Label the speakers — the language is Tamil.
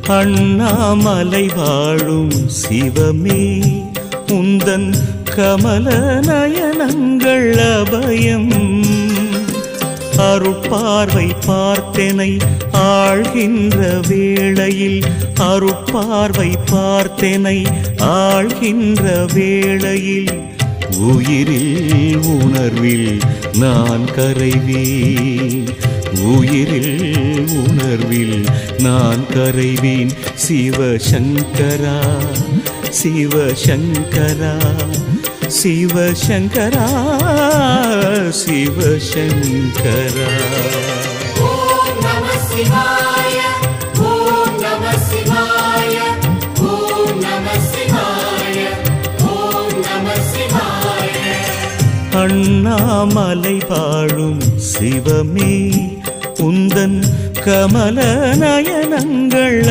Speaker 1: அண்ணாமலை வாழும் சிவமே உந்தன் கமல நயனங்கள் அபயம். அருட்பார்வை பார்த்தெனை ஆழ்கின்ற வேளையில், அருட்பார்வை பார்த்தெனை ஆழ்கின்ற வேளையில், உயிரில் உணர்வில் நான் கரைவேன், உயிரில் உணர்வில் நான் கரைவேன். சிவசங்கரா சிவசங்கரா சிவசங்கரா சிவசங்கரா.
Speaker 2: ஓம் நம சிவாய, ஓம் நம சிவாய, ஓம் நம சிவாய, ஓம் நம சிவாய.
Speaker 1: அண்ணாமலை வாழும் சிவமே உந்தன் கமல நயனங்கள்